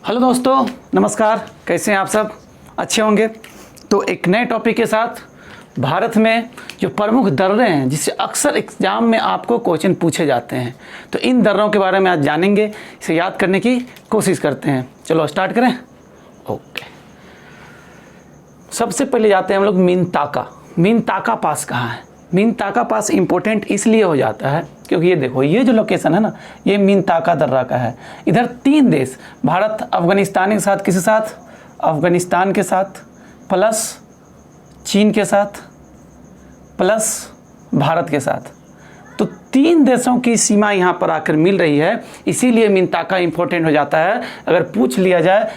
Hello दोस्तों, नमस्कार। कैसे हैं आप सब? अच्छे होंगे। तो एक नए टॉपिक के साथ भारत में जो प्रमुख दर्रे हैं जिससे अक्सर एग्जाम में आपको क्वेश्चन पूछे जाते हैं, तो इन दर्रों के बारे में आज जानेंगे, इसे याद करने की कोशिश करते हैं। चलो स्टार्ट करें। ओके, सबसे पहले जाते हैं हम लोग मीनताका। मीनताका पास कहाँ है? मीनताका पास इंपॉर्टेंट इसलिए हो जाता है क्योंकि ये देखो, ये जो लोकेशन है ना, ये मीनताका दर्रा का है। इधर तीन देश, भारत अफगानिस्तान के साथ, किसी साथ? अफगानिस्तान के साथ, प्लस चीन के साथ, प्लस भारत के साथ। तो तीन देशों की सीमा यहाँ पर आकर मिल रही है, इसीलिए मीनताका इंपॉर्टेंट हो जाता है। अगर पूछ लिया जाए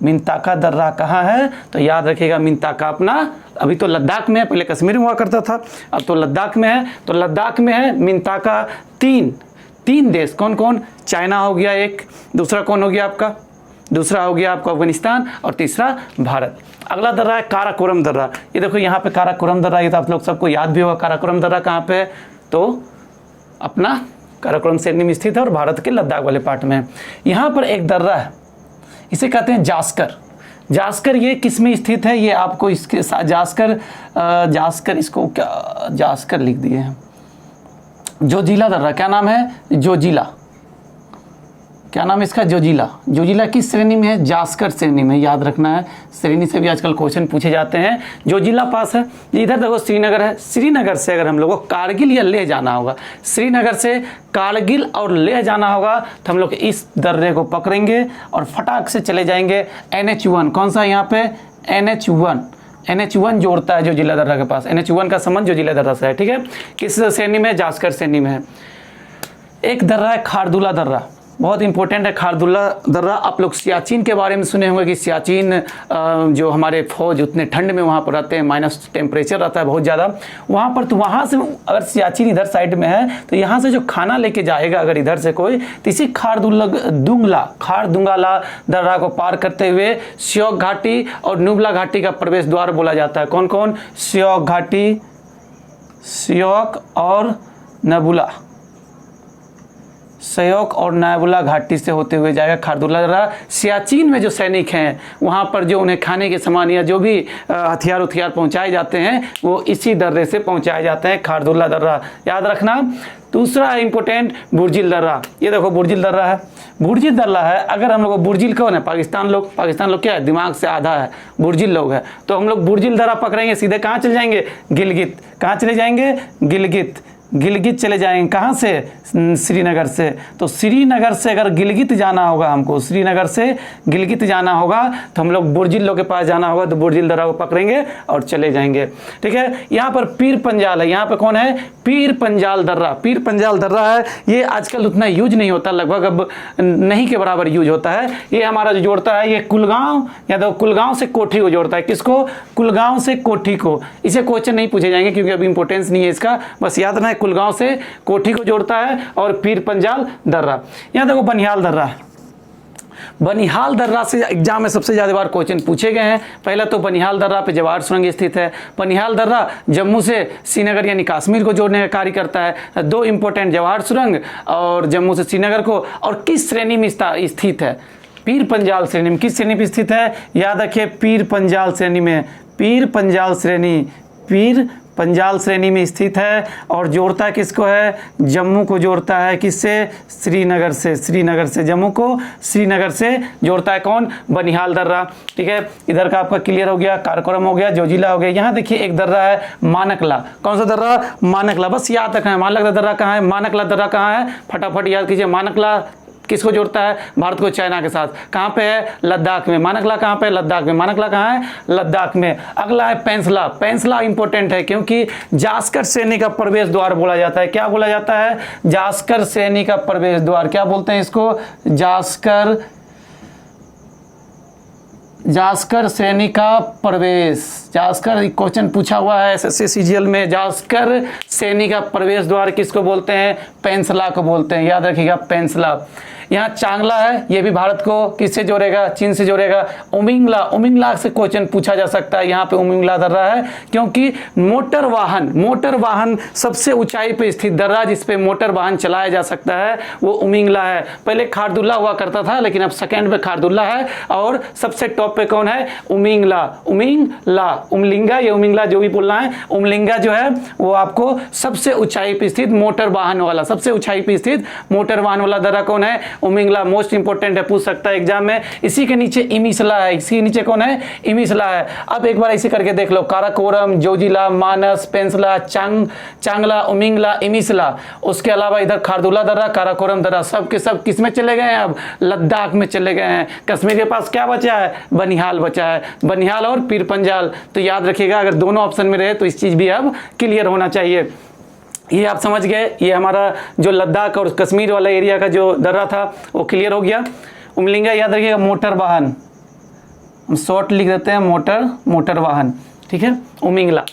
मीनताका दर्रा कहाँ है, तो याद रखिएगा मीनताका अपना, अभी तो लद्दाख में है, पहले कश्मीर में हुआ करता था, अब तो लद्दाख में है। तो लद्दाख में है मीनताका। तीन देश कौन कौन? चाइना हो गया एक, दूसरा कौन हो गया आपका? दूसरा हो गया आपका अफगानिस्तान, और तीसरा भारत। अगला दर्रा है काराकोरम दर्रा। ये देखो यहाँ पे काराकोरम दर्रा, ये तो आप लोग सबको याद भी होगा। काराकोरम दर्रा कहाँ पे है? तो अपना काराकोरम श्रेणी में स्थित है और भारत के लद्दाख वाले पार्ट में है। यहाँ पर एक दर्रा है, इसे कहते हैं जास्कर। ये किस में स्थित है? ये आपको इसके साथ जास्कर इसको क्या जास्कर लिख दिए हैं। जोजिला दर्रा, क्या नाम है? जोजिला। क्या नाम है इसका? जोजिला किस श्रेणी में है? जास्कर श्रेणी में, याद रखना है। श्रेणी से भी आजकल क्वेश्चन पूछे जाते हैं। जोजिला पास है। इधर देखो श्रीनगर है। श्रीनगर से अगर हम लोगों को कारगिल या लेह जाना होगा, श्रीनगर से कारगिल और लेह जाना होगा, तो हम लोग इस दर्रे को पकड़ेंगे और फटाक से चले जाएंगे NH1। कौन सा यहाँ पे? NH1 जोड़ता है जोजिला दर्रा के पास। NH1 का संबंध जोजिला दर्रा से है, ठीक है। किस श्रेणी में? जास्कर श्रेणी में है। एक दर्रा है खारदुला दर्रा, बहुत इंपॉर्टेंट है खारदुला दर्रा। आप लोग सियाचिन के बारे में सुने होंगे कि सियाचिन जो हमारे फौज उतने ठंड में वहाँ पर रहते हैं, माइनस टेम्परेचर रहता है बहुत ज़्यादा वहाँ पर। तो वहाँ से अगर सियाचिन इधर साइड में है, तो यहाँ से जो खाना लेके जाएगा अगर इधर से कोई, तो इसी खारदुंगाला दर्रा को पार करते हुए श्योक घाटी और नुब्ला घाटी का प्रवेश द्वार बोला जाता है। कौन कौन? श्योक और नाबुला घाटी से होते हुए जाएगा खारदुला दर्रा। सियाचिन में जो सैनिक हैं वहाँ पर जो उन्हें खाने के सामान या जो भी हथियार पहुँचाए जाते हैं, वो इसी दर्रे से पहुँचाए जाते हैं, खारदुला दर्रा, याद रखना। दूसरा है इंपॉर्टेंट बुर्जिल दर्रा। ये देखो बुर्जिल दर्रा है। बुर्जिल दर्रा है, अगर हम लोग बुर्जिल कौन है? पाकिस्तान लोग क्या है? दिमाग से आधा है, बुर्जिल लोग है। तो हम लोग बुर्जिल दर्रा पकड़ेंगे, सीधे कहाँ चले जाएंगे? गिलगित। कहाँ चले जाएंगे? गिलगित चले जाएंगे। कहाँ से? श्रीनगर से। तो श्रीनगर से अगर गिलगित जाना होगा हमको, श्रीनगर से गिलगित जाना होगा, तो हम लोग बुर्जिल लोग के पास जाना होगा, तो बुर्जिल दर्रा को पकड़ेंगे और चले जाएंगे, ठीक है। यहाँ पर पीर पंजाल है। यहाँ पे कौन है? पीर पंजाल दर्रा है। ये आजकल उतना यूज नहीं होता, लगभग अब नहीं के बराबर यूज होता है। ये हमारा जो जोड़ता है, ये कुलगांव, या तो कुलगांव से कोठी को जोड़ता है। किसको? कुलगांव से कोठी को। इसे क्वेश्चन नहीं पूछे जाएंगे क्योंकि अभी इंपॉर्टेंस नहीं है इसका, बस याद रखना है कुलगांव से कोठी को जोड़ता है। और पीर पंजाल दर्रा। यहाँ देखो बनिहाल दर्रा से एग्जाम में सबसे ज्यादा बार क्वेश्चन पूछे गए हैं। पहला तो बनिहाल दर्रा पे जवाहर सुरंग स्थित है। बनिहाल दर्रा जम्मू से श्रीनगर यानी कश्मीर को जोड़ने का कार्य करता है। दो इंपॉर्टेंट, जवाहर सुरंग और जम्मू से श्रीनगर को। और किस श्रेणी में स्थित है? पीर पंजाल श्रेणी में। किस श्रेणी में स्थित है? याद रखिए, पीर पंजाल श्रेणी में स्थित है। और जोड़ता किसको है? जम्मू को जोड़ता है। किससे? श्रीनगर से जम्मू को श्रीनगर से जोड़ता है। कौन? बनिहाल दर्रा, ठीक है। इधर का आपका क्लियर हो गया, काराकोरम हो गया, जोजिला हो गया। यहाँ देखिए एक दर्रा है मानकला। कौन सा दर्रा? मानकला। बस याद रखना है मानकला दर्रा कहाँ है, मानकला दर्रा कहाँ है, फटाफट याद कीजिए। मानकला किसको जोड़ता है? भारत को चाइना के साथ। कहाँ पे है? लद्दाख में। मानकला कहाँ पे? लद्दाख में। मानकला कहाँ है? लद्दाख में। अगला है पेंसला इंपॉर्टेंट है क्योंकि जास्कर श्रेणी का प्रवेश द्वार बोला जाता है। क्या बोला जाता है? जास्कर श्रेणी का प्रवेश द्वार। क्या बोलते हैं इसको? जास्कर श्रेणी का प्रवेश, जास्कर क्वेश्चन पूछा हुआ है एसएससी सीजीएल में। जास्कर श्रेणी का प्रवेश द्वार किसको बोलते हैं? पेंसला को बोलते हैं, याद रखिएगा पेंसला। यहाँ चांगला है, ये भी भारत को किससे जोड़ेगा? चीन से जोड़ेगा। उमिंगला, उमिंगला से क्वेश्चन पूछा जा सकता है, यहाँ पे उमिंगला दर्रा है क्योंकि मोटर वाहन सबसे ऊंचाई पे स्थित दर्रा जिस पे मोटर वाहन चलाया जा सकता है वो उमिंगला है। पहले खारदुल्ला हुआ करता था लेकिन अब सेकंड पे खारदुल्ला है और सबसे टॉप पे कौन है? उमिंगला। उमलिंगा या उमिंगला जो भी बोलना है, उमलिंगा जो है वो आपको सबसे ऊंचाई पे स्थित मोटर वाहन वाला, सबसे ऊंचाई पे स्थित मोटर वाहन वाला दर्रा कौन है? उमिंगला। मोस्ट इंपोर्टेंट है, पूछ सकता है एग्जाम में। इसी के नीचे इमिसला है, इसी के नीचे कौन है? इमिसला है। अब एक बार ऐसे करके देख लो, काराकोरम, जोजिला, मानस, पेंसला, चांगला, उमिंगला, इमिसला। उसके अलावा इधर खारदुल्ला दर्रा, काराकोरम दर्रा, सब के सब किस में चले गए हैं? अब लद्दाख में चले गए हैं। कश्मीर के पास क्या बचा है? बनिहाल बचा है, बनिहाल और पीर पंजाल। तो याद रखिएगा अगर दोनों ऑप्शन में रहे तो इस चीज भी अब क्लियर होना चाहिए। ये आप समझ गए, ये हमारा जो लद्दाख और कश्मीर वाला एरिया का जो दर्रा था वो क्लियर हो गया। उमलिंगा याद रखिएगा मोटर वाहन, हम शॉर्ट लिख देते हैं मोटर वाहन, ठीक है। उमिंगला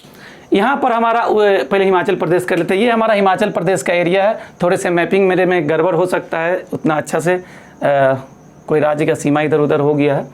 यहाँ पर हमारा पहले हिमाचल प्रदेश कर लेते हैं। ये हमारा हिमाचल प्रदेश का एरिया है। थोड़े से मैपिंग मेरे में गड़बड़ हो सकता है, उतना अच्छा से कोई राज्य का सीमा इधर उधर हो गया है।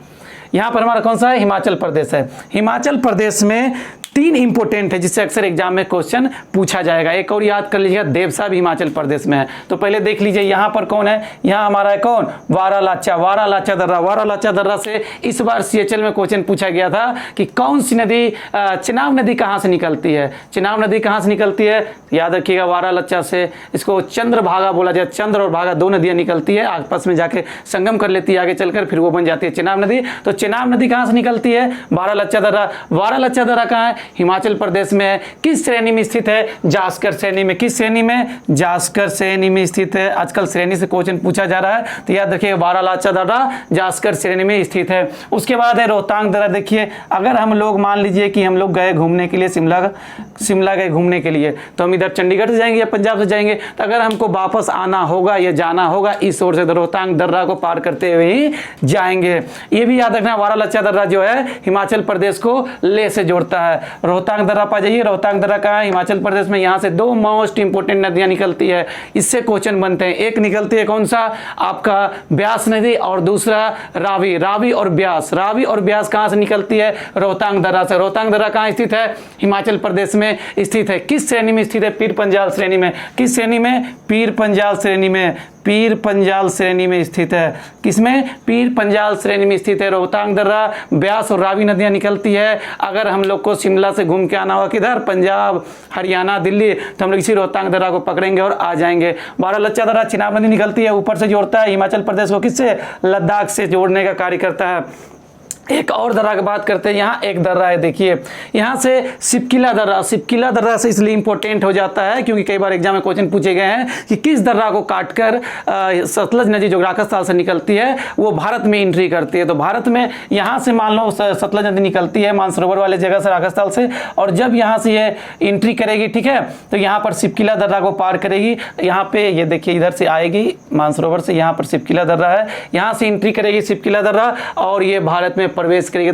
यहाँ पर हमारा कौन सा है? हिमाचल प्रदेश है। हिमाचल प्रदेश में 3 इंपोर्टेंट है जिससे अक्सर एग्जाम में क्वेश्चन पूछा जाएगा। एक और याद कर लीजिएगा, देवसा भी हिमाचल प्रदेश में है। तो पहले देख लीजिए यहाँ पर कौन है? यहाँ हमारा है कौन? वारालाचा दर्रा। वारालाचा दर्रा से इस बार सीएचएल में क्वेश्चन पूछा गया था कि कौन सी नदी, चिनाब नदी कहाँ से निकलती है? चिनाब नदी कहाँ से निकलती है? याद रखिएगा वारालाचा से, इसको चंद्रभागा बोला जाए। चंद्र और भागा 2 नदियां निकलती है, आपस में जाके संगम कर लेती है आगे चलकर, फिर वो बन जाती है चिनाब नदी। तो चिनाब नदी कहाँ से निकलती है? वारालाचा दर्रा। वारालाचा दर्रा कहाँ है? हिमाचल प्रदेश में है। किस श्रेणी में स्थित है? जास्कर श्रेणी में। किस श्रेणी में? जास्कर श्रेणी में स्थित है। आजकल श्रेणी से क्वेश्चन पूछा जा रहा है तो याद रखिए वारालाचा दर्रा जास्कर श्रेणी में स्थित है। उसके बाद है रोहतांग दर्रा। देखिए अगर हम लोग मान लीजिए कि हम लोग गए घूमने के लिए शिमला गए घूमने के लिए, तो हम इधर चंडीगढ़ से जाएंगे या पंजाब से जाएंगे, तो अगर हमको वापस आना होगा या जाना होगा इस ओर से, तो रोहतांग दर्रा को पार करते हुए ही जाएंगे। ये भी याद रखना वारालाचा दर्रा जो है हिमाचल प्रदेश को लेह से जोड़ता है। रोहतांग दर्रा पा जाइए। रोहतांग दर्रा कहाँ है? हिमाचल प्रदेश में। यहाँ से 2 मोस्ट इंपोर्टेंट नदियां निकलती है, इससे क्वेश्चन बनते हैं। एक निकलती है कौन सा? आपका ब्यास नदी, और दूसरा रावी। रावी और ब्यास, रावी और ब्यास कहाँ से निकलती है? रोहतांग दर्रा से। रोहतांग दर्रा कहाँ स्थित है? हिमाचल प्रदेश में स्थित है। किस श्रेणी में स्थित है? पीर पंजाल श्रेणी में। किस श्रेणी में? पीर पंजाल श्रेणी में। पीर पंजाल श्रेणी में स्थित है। किसमें? पीर पंजाल श्रेणी में स्थित है। रोहतांग दर्रा, ब्यास और रावी नदियां निकलती है। अगर हम लोग को शिमला से घूम के आना होगा किधर? पंजाब, हरियाणा, दिल्ली, तो हम लोग इसी रोहतांग दर्रा को पकड़ेंगे और आ जाएंगे। वारालाचा दर्रा चिनाब नदी निकलती है, ऊपर से जोड़ता है हिमाचल प्रदेश को किससे? लद्दाख से जोड़ने का कार्य करता है। एक और दर्रा की बात करते हैं। यहाँ एक दर्रा है, देखिए यहाँ से सिपकिला दर्रा। सिपकिला दर्रा से इसलिए इंपॉर्टेंट हो जाता है क्योंकि कई बार एग्जाम में क्वेश्चन पूछे गए हैं कि किस दर्रा को काटकर सतलज नदी जो राजस्थान से निकलती है वो भारत में एंट्री करती है। तो भारत में यहाँ से मान लो सतलज नदी निकलती है मानसरोवर वाले जगह से, राजस्थान से, और जब यहाँ से ये एंट्री करेगी, ठीक है, तो यहाँ पर सिपकिला दर्रा को पार करेगी। यहाँ पे ये देखिए इधर से आएगी मानसरोवर से, यहाँ पर सिपकिला दर्रा है, यहाँ से एंट्री करेगी सिपकिला दर्रा और ये भारत में प्रवेश करेगी।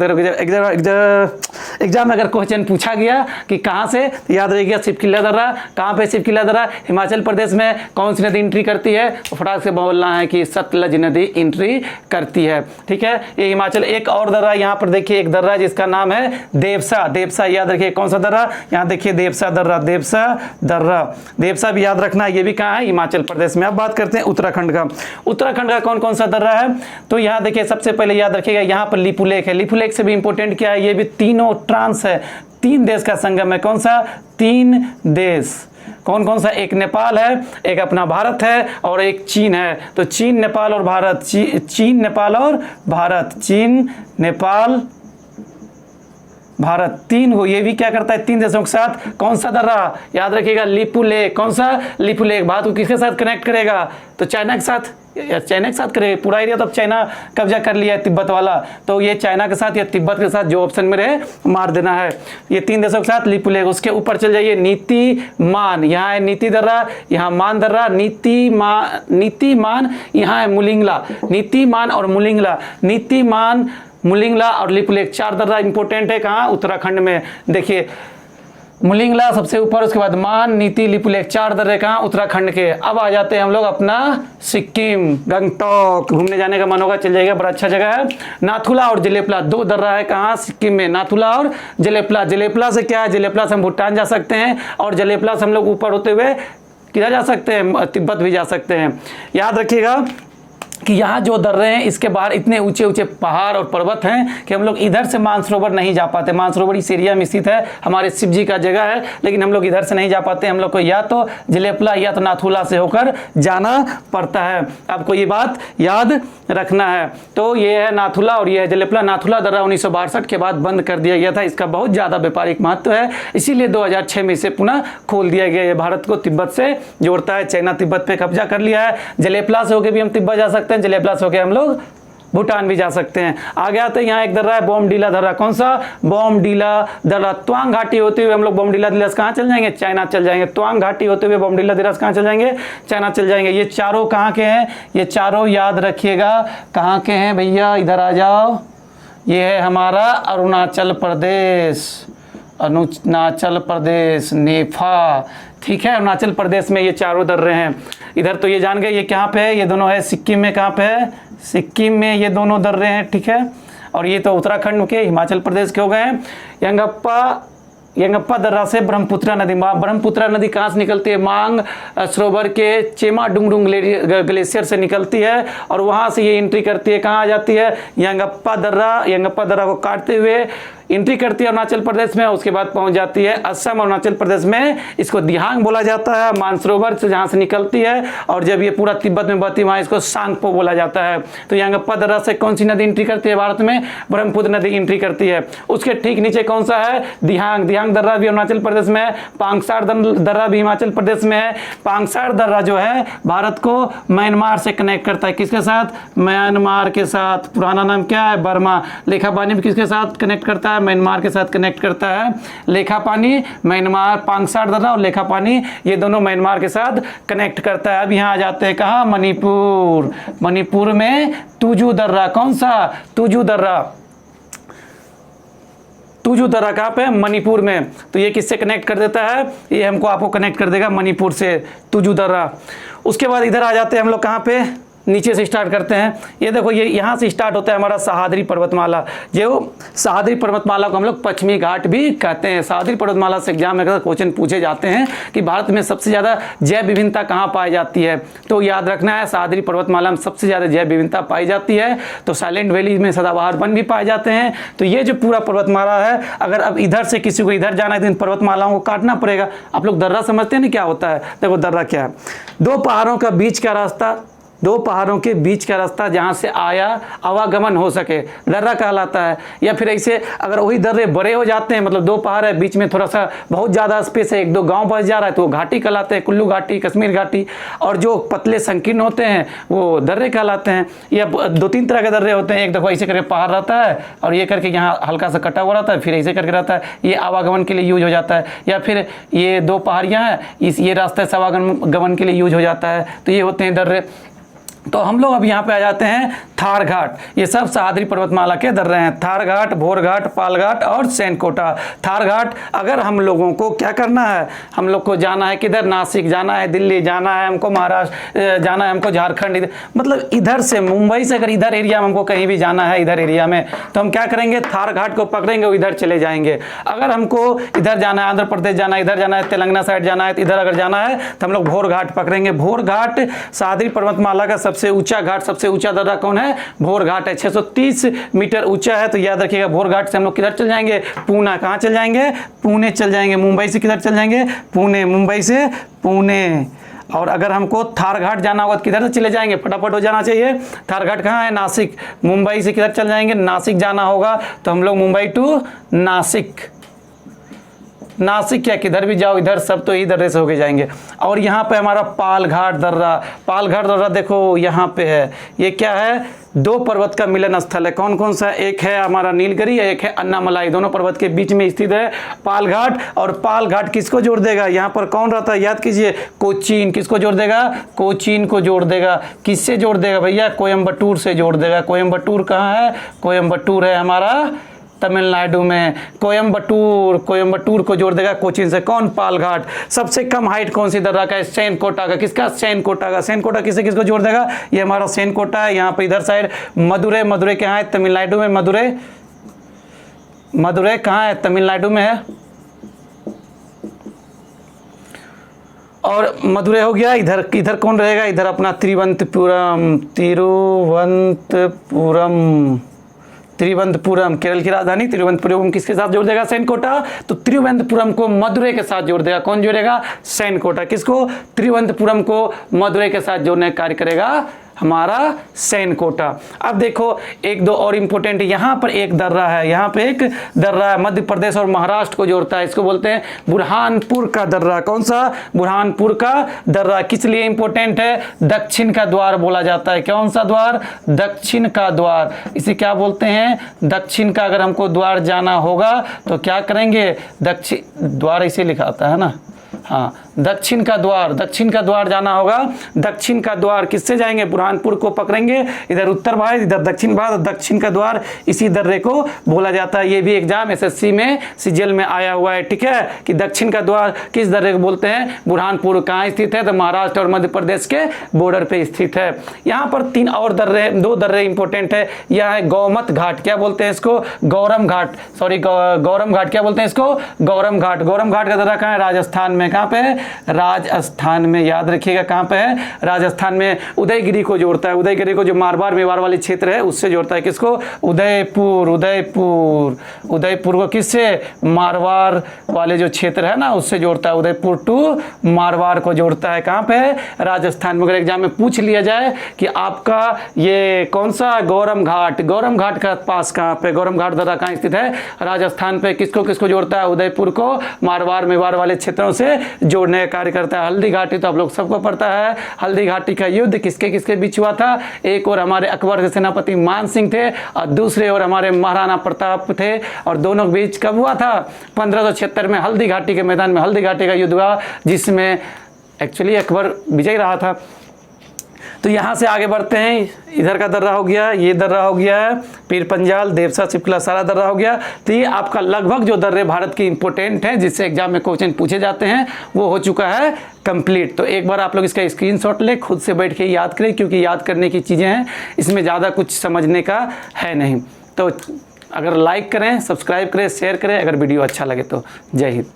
एग्जाम में अगर क्वेश्चन पूछा गया कि कहाँ से, तो याद रहिएगा सिपकिला दर्रा। कहाँ पे सिपकिला दर्रा? हिमाचल प्रदेश में। कौन सी नदी एंट्री करती है? तो फटाक से बोलना है कि सतलज नदी एंट्री करती है, ठीक है। ये हिमाचल। एक और दर्रा यहाँ पर देखिए, एक दर्रा जिसका नाम है देवसा। देवसा याद रखिए। कौन सा दर्रा? यहाँ देखिए देवसा दर्रा। देवसा दर्रा, देवसा भी याद रखना। ये भी कहाँ है? हिमाचल प्रदेश में। अब बात करते हैं उत्तराखंड का। उत्तराखंड का कौन कौन सा दर्रा है? तो यहाँ देखिए सबसे पहले याद रखिएगा यहाँ पर लिपुलेख है। लिपुलेख से भी इंपोर्टेंट क्या है? ये भी तीनों ट्रांस है, 3 देश का संगम है। कौन सा? 3 देश। कौन कौन सा? एक नेपाल है, एक अपना भारत है और एक चीन है। तो चीन, नेपाल और भारत। चीन, नेपाल और भारत। चीन, नेपाल, भारत, 3 को ये भी क्या करता है? 3 देशों के साथ। कौन सा दर्रा? याद रखिएगा लिपुलेख। कौन सा? लिपुलेख। भारत को किसके साथ कनेक्ट करेगा? तो चाइना के साथ। चाइना के साथ करेगा पूरा एरिया, तो अब चाइना कब्जा कर लिया है तिब्बत वाला, तो ये चाइना के साथ या तिब्बत के साथ जो ऑप्शन में रहे मार देना है। ये 3 देशों के साथ लिपुलेख। उसके ऊपर चल जाइए नीतिमान। यहाँ है नीति दर्रा, यहाँ मान दर्रा। नीतिमान, यहाँ है मुलिंगला। नीतिमान और मुलिंगला। नीतिमान मुलिंगला और लिपुलेख, 4 दर्रा इंपॉर्टेंट है कहाँ, उत्तराखंड में। देखिए मुलिंगला सबसे ऊपर, उसके बाद मान, नीति, लिपुलेख, 4 दर्रे कहाँ, उत्तराखंड के। अब आ जाते हैं हम लोग अपना सिक्किम, गंगटोक, घूमने जाने का मन होगा चल जाएगा, बड़ा अच्छा जगह है। नाथुला और जलेपला 2 दर्रा है कहाँ, सिक्किम में, नाथुला और जलेपला। जलेपला से क्या है, जलेपला से हम भूटान जा सकते हैं और जलेपला से हम लोग ऊपर होते हुए किधर जा सकते हैं, तिब्बत भी जा सकते हैं। याद रखिएगा कि यहाँ जो दर्रे हैं इसके बाहर इतने ऊंचे ऊंचे पहाड़ और पर्वत हैं कि हम लोग इधर से मानसरोवर नहीं जा पाते। मानसरोवर इस एरिया में स्थित है, हमारे शिव जी का जगह है, लेकिन हम लोग इधर से नहीं जा पाते। हम लोग को या तो जलेपला या तो नाथुला से होकर जाना पड़ता है। आपको ये बात याद रखना है। तो ये है नाथुला और ये है जलेपला। नाथुला दर्रा 1962 के बाद बंद कर दिया गया था। इसका बहुत ज़्यादा व्यापारिक महत्व है, इसीलिए 2006 में इसे पुनः खोल दिया गया। ये भारत को तिब्बत से जोड़ता है। चाइना तिब्बत पे कब्जा कर लिया है। जलेपला से होकर भी हम तिब्बत जा सकते हैं, जलेपला से होकर हम लोग भूटान भी जा सकते हैं। आगे आते हैं, यहाँ एक दर्रा है बोमडीला दर्रा। कौन सा, बोमडीला दर्रा। त्वांग घाटी होते हुए हम लोग बोमडीला दिलास कहाँ चल जाएंगे, चाइना चल जाएंगे। त्वांग घाटी होते हुए बोमडीला दिलास कहाँ चल जाएंगे, चाइना चल जाएंगे। ये चारों कहाँ के हैं, ये चारों याद रखिएगा कहाँ के हैं भैया, इधर आ जाओ। ये है हमारा अरुणाचल प्रदेश, अरुणाचल प्रदेश, नेफा, ठीक है। अरुणाचल प्रदेश में ये चारों दर्रे हैं। इधर तो ये जान गए ये कहाँ पे है, ये दोनों है सिक्किम में। कहाँ पे है, सिक्किम में ये दोनों दर्रे हैं, ठीक है। और ये तो उत्तराखंड के, हिमाचल प्रदेश के हो गए हैं। यंगप्पा दर्रा से ब्रह्मपुत्रा नदी, ब्रह्मपुत्रा नदी कहाँ से निकलती है, मांग सरोवर के चेमा डुंगडुंग ग्लेशियर से निकलती है और वहाँ से ये एंट्री करती है। कहाँ आ जाती है, यंगप्पा दर्रा को काटते हुए एंट्री करती है अरुणाचल प्रदेश में। उसके बाद पहुंच जाती है असम, अरुणाचल प्रदेश में। इसको दिहांग बोला जाता है, मानसरोवर से जहाँ से निकलती है। और जब ये पूरा तिब्बत में बहती वहाँ इसको सांगपो बोला जाता है। तो यंगप्पा दर्रा से कौन सी नदी एंट्री करती है भारत में, ब्रह्मपुत्र नदी एंट्री करती है। उसके ठीक नीचे कौन सा है, दिहांग। दिहांग दर्रा भी अरुणाचल प्रदेश में है। पांगसार दर्रा भी हिमाचल प्रदेश में है। पांगसार दर्रा जो है भारत को म्यांमार से कनेक्ट करता है। किसके साथ, म्यांमार के साथ। पुराना नाम क्या है, बर्मा। लेखापानी भी किसके साथ कनेक्ट करता है, म्यांमार के साथ कनेक्ट करता है। लेखापानी म्यांमार, पांगसार दर्रा और लेखापानी ये दोनों म्यांमार के साथ कनेक्ट करता है। अब यहाँ आ जाते हैं कहाँ, मणिपुर। मणिपुर में तुजू दर्रा। कौन सा, तुजू दर्रा। तुजू दर्रा कहाँ पे, मणिपुर में। तो ये किससे कनेक्ट कर देता है, ये हमको आपको कनेक्ट कर देगा मणिपुर से, तुजू दर्रा। उसके बाद इधर आ जाते हैं हम लोग कहाँ पे, नीचे से स्टार्ट करते हैं। ये देखो ये यहाँ से स्टार्ट होता है हमारा सह्याद्री पर्वतमाला। जो सह्याद्री पर्वतमाला को हम लोग पश्चिमी घाट भी कहते हैं। सह्याद्री पर्वतमाला से एग्जाम में क्वेश्चन पूछे जाते हैं कि भारत में सबसे ज़्यादा जैव विभिन्नता कहाँ पाई जाती है, तो याद रखना है सह्याद्री पर्वतमाला में सबसे ज़्यादा जैव विभिन्नता पाई जाती है। तो साइलेंट वैली में सदाबहार वन भी पाए जाते हैं। तो ये जो पूरा पर्वतमाला है, अगर अब इधर से किसी को इधर जाना है तो इन पर्वतमालाओं को काटना पड़ेगा। आप लोग दर्रा समझते हैं ना क्या होता है, देखो दर्रा क्या है, दो पहाड़ों का बीच का रास्ता, दो पहाड़ों के बीच का रास्ता जहाँ से आवागमन हो सके, दर्रा कहलाता है। या फिर ऐसे अगर वही दर्रे बड़े हो जाते हैं, मतलब दो पहाड़ है बीच में थोड़ा सा बहुत ज़्यादा स्पेस है, एक दो गांव बस जा रहा है, तो वो घाटी कहलाते हैं, कुल्लू घाटी, कश्मीर घाटी। और जो पतले संकीर्ण होते हैं वो दर्रे कहलाते हैं। या 2-3 तरह के दर्रे होते हैं। एक देखो ऐसे करके पहाड़ रहता है और ये करके यहाँ हल्का सा कटा हुआ रहता है, फिर ऐसे करके रहता है, ये आवागमन के लिए यूज हो जाता है। या फिर ये दो पहाड़ियाँ हैं, ये रास्ते से आवागमन के लिए यूज हो जाता है, तो ये होते हैं दर्रे। तो हम लोग अब यहाँ पे आ जाते हैं थार घाट। ये सब सह्याद्री पर्वतमाला के दर्रे हैं, थार घाट, भोर घाट, पाल घाट और सैनकोटा। थार घाट अगर हम लोगों को क्या करना है, हम लोग को जाना है किधर, नासिक जाना है, दिल्ली जाना है, हमको महाराष्ट्र जाना है, हमको झारखंड, मतलब इधर से मुंबई से अगर इधर एरिया में हमको कहीं भी जाना है, इधर एरिया में, तो हम क्या करेंगे, थार घाट को पकड़ेंगे और इधर चले जाएंगे। अगर हमको इधर जाना है, आंध्र प्रदेश जाना है, इधर जाना है, तेलंगाना साइड जाना है, इधर अगर जाना है तो हम लोग भोर घाट पकड़ेंगे। भोर घाट सह्याद्री पर्वतमाला का सबसे ऊंचा घाट, सबसे ऊंचा दर्रा कौन है, भोर घाट है, 630 मीटर ऊंचा है। तो याद रखिएगा भोर घाट से हम लोग किधर चल जाएंगे, पूना। कहाँ चल जाएंगे, पुणे चल जाएंगे। मुंबई से किधर चल जाएंगे, पुणे, मुंबई से पुणे। और अगर हमको थार घाट जाना होगा तो किधर से चले जाएंगे, फटाफट हो जाना चाहिए। थार घाट कहाँ है, नासिक। मुंबई से किधर चल जाएंगे, नासिक जाना होगा तो हम लोग मुंबई टू नासिक, नासिक क्या किधर भी जाओ इधर सब तो इधर से होके जाएंगे। और यहाँ पे हमारा पालघाट दर्रा देखो यहाँ पे है, ये क्या है, 2 पर्वत का मिलन स्थल है। कौन कौन सा, एक है हमारा नीलगिरी, एक है अन्नामलाई, दोनों पर्वत के बीच में स्थित है पालघाट। और पालघाट किसको जोड़ देगा, यहाँ पर कौन रहता है याद कीजिए, कोचीन। किसको जोड़ देगा, कोचीन को जोड़ देगा। किससे जोड़ देगा भैया, कोयम्बटूर से जोड़ देगा। कोयम्बटूर कहाँ है, कोयम्बटूर है हमारा तमिलनाडु में। कोयम्बटूर को जोड़ देगा कोचीन से। कौन, पालघाट। सबसे कम हाइट कौन सी दर्रा का है, सैनकोटा का। किसका, सैनकोटा का। सैनकोटा किसे किसको जोड़ देगा, ये हमारा सैनकोटा है। यहाँ पे इधर साइड मदुरै कहाँ है, तमिलनाडु में। मदुरै कहाँ है, तमिलनाडु में है। और मदुरै हो गया। इधर कौन रहेगा, इधर अपना त्रिवंतपुरम, केरल की राजधानी त्रिवंतपुरम किसके साथ जोड़ देगा, सैनकोटा। तो त्रिवंतपुरम को मदुरै के साथ जोड़ देगा। कौन जोड़ेगा, सैनकोटा। किसको, त्रिवंतपुरम को मदुरै के साथ जोड़ने का कार्य करेगा हमारा सैनकोटा। अब देखो एक दो और इंपॉर्टेंट, यहाँ पर एक दर्रा है, यहाँ पे एक दर्रा है, मध्य प्रदेश और महाराष्ट्र को जोड़ता है। इसको बोलते हैं बुरहानपुर का दर्रा। कौन सा, बुरहानपुर का दर्रा। किस लिए इंपॉर्टेंट है, दक्षिण का द्वार बोला जाता है। कौन सा द्वार, दक्षिण का द्वार। इसे क्या बोलते हैं, दक्षिण का। अगर हमको द्वार जाना होगा तो क्या करेंगे, दक्षिण द्वार इसे लिखाता है ना, हाँ, दक्षिण का द्वार जाना होगा। दक्षिण का द्वार किससे जाएंगे, बुरहानपुर को पकड़ेंगे। इधर उत्तर भारत, इधर दक्षिण भारत। दक्षिण का द्वार इसी दर्रे को बोला जाता है। ये भी एग्जाम एसएससी में सीजीएल में आया हुआ है, ठीक है, कि दक्षिण का द्वार किस दर्रे को बोलते हैं, बुरहानपुर। कहाँ स्थित है, तो महाराष्ट्र और मध्य प्रदेश के बॉर्डर पे स्थित है। यहाँ पर 2 दर्रे इंपॉर्टेंट है। यह है गौमत घाट, क्या बोलते हैं इसको, गौरम घाट, सॉरी गौरम घाट, क्या बोलते हैं इसको, गौरम घाट। गौरम घाट का दर्रा कहाँ है, राजस्थान में। कहाँ पे है, राजस्थान में। याद रखिएगा कहाँ पे है, राजस्थान में। उदयगिरी को जोड़ता है, उदयगिरी को जो मारवाड़ मेवाड़ वाले क्षेत्र है उससे जोड़ता है। किसको, उदयपुर को किससे, मारवाड़ वाले जो क्षेत्र है ना उससे जोड़ता है। उदयपुर टू मारवाड़ को जोड़ता है। कहाँ पे है, राजस्थान में। अगर एग्जाम में पूछ लिया जाए कि आपका ये कौन सा, गौरम घाट का पास कहाँ पे, गौरम घाट दर्रा कहाँ स्थित है, राजस्थान पे। किसको किसको जोड़ता है, उदयपुर को मारवाड़ मेवाड़ वाले क्षेत्रों से जोड़ने का कार्य करता है। हल्दी घाटी तो आप लोग सबको पता है। हल्दी घाटी का युद्ध किसके किसके बीच हुआ था, एक और हमारे अकबर के सेनापति मान सिंह थे और दूसरे और हमारे महाराणा प्रताप थे। और दोनों के बीच कब हुआ था, 1576 में हल्दी घाटी के मैदान में हल्दी घाटी का युद्ध हुआ, जिसमें एक्चुअली अकबर विजयी रहा था। तो यहाँ से आगे बढ़ते हैं। इधर का दर्रा हो गया, ये दर्रा हो गया है, पीर पंजाल, देवसा, शिपकला, सारा दर्रा हो गया। तो ये आपका लगभग जो दर्रे भारत की इंपॉर्टेंट हैं जिससे एग्जाम में क्वेश्चन पूछे जाते हैं वो हो चुका है कंप्लीट। तो एक बार आप लोग इसका स्क्रीनशॉट ले, खुद से बैठ के याद करें, क्योंकि याद करने की चीज़ें हैं, इसमें ज़्यादा कुछ समझने का है नहीं। तो अगर लाइक करें, सब्सक्राइब करें, शेयर करें अगर वीडियो अच्छा लगे तो। जय हिंद।